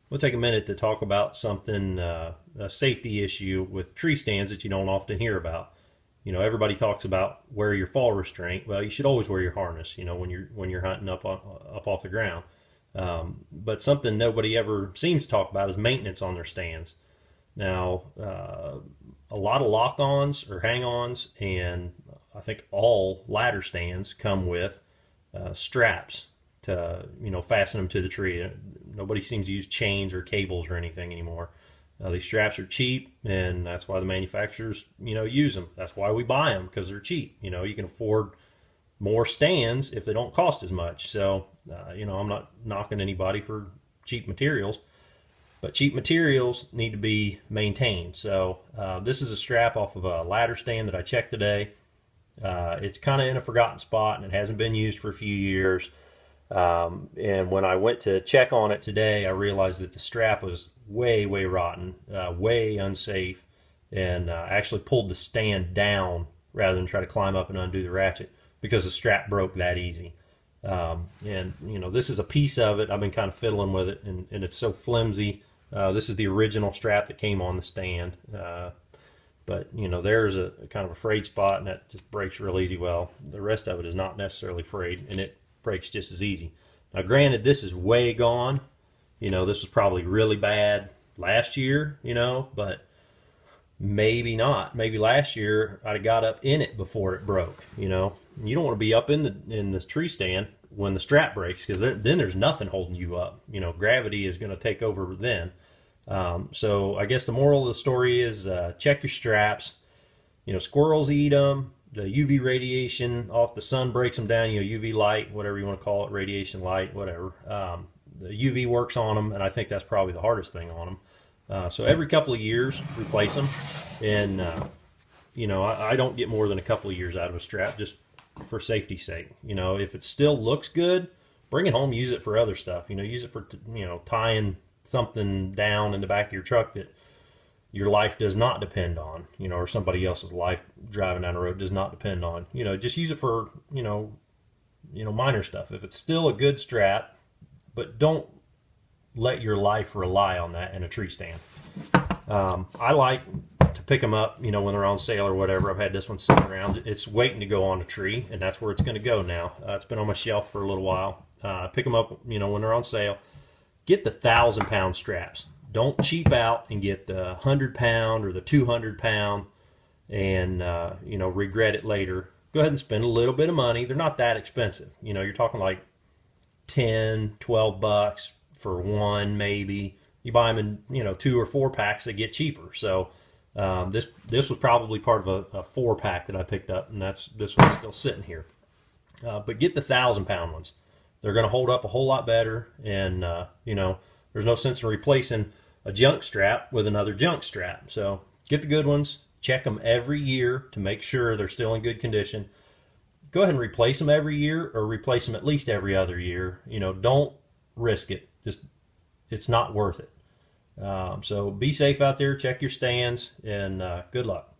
We'll take a minute to talk about something, a safety issue with tree stands that you don't often hear about. You know, everybody talks about wear your fall restraint. Well, you should always wear your harness. You know, when you're hunting up off the ground. But something nobody ever seems to talk about is maintenance on their stands. Now, a lot of lock-ons or hang-ons, and I think all ladder stands come with straps to fasten them to the tree. Nobody seems to use chains or cables or anything anymore. These straps are cheap, and that's why the manufacturers use them. That's why we buy them, because they're cheap. You can afford more stands if they don't cost as much. So I'm not knocking anybody for cheap materials, but cheap materials need to be maintained. So this is a strap off of a ladder stand that I checked today. It's kind of in a forgotten spot, and it hasn't been used for a few years. And when I went to check on it today, I realized that the strap was way rotten, way unsafe, and actually pulled the stand down rather than try to climb up and undo the ratchet, because the strap broke that easy. And this is a piece of it. I've been kind of fiddling with it, and it's so flimsy. This is the original strap that came on the stand. But there's a kind of a frayed spot, and that just breaks real easy. Well, the rest of it is not necessarily frayed, and it breaks just as easy. Now, granted, this is way gone. This was probably really bad last year, but maybe not. Maybe last year I'd have got up in it before it broke. You don't want to be up in the tree stand when the strap breaks, because then there's nothing holding you up. Gravity is going to take over then. So I guess the moral of the story is check your straps. Squirrels eat them. The UV radiation off the sun breaks them down. UV light, whatever you want to call it, radiation light, whatever. The UV works on them, and I think that's probably the hardest thing on them. So every couple of years, replace them. And I don't get more than a couple of years out of a strap, just for safety's sake. If it still looks good, bring it home, use it for other stuff. Use it for tying something down in the back of your truck that your life does not depend on, or somebody else's life driving down the road does not depend on. Just use it for minor stuff. If it's still a good strap, but don't let your life rely on that in a tree stand. I like to pick them up, when they're on sale or whatever. I've had this one sitting around. It's waiting to go on a tree, and that's where it's going to go now. It's been on my shelf for a little while. Pick them up, when they're on sale. Get the 1,000-pound straps. Don't cheap out and get the 100-pound or the 200-pound and regret it later. Go ahead and spend a little bit of money. They're not that expensive. You're talking like 10, 12 bucks for one, maybe. You buy them in 2 or 4 packs, they get cheaper. So this was probably part of a 4-pack that I picked up, and this one's still sitting here. But get the 1,000-pound ones. They're going to hold up a whole lot better, and there's no sense in replacing a junk strap with another junk strap. So get the good ones. Check them every year to make sure they're still in good condition. Go ahead and replace them every year, or replace them at least every other year. Don't risk it. It's not worth it. So be safe out there. Check your stands, and good luck.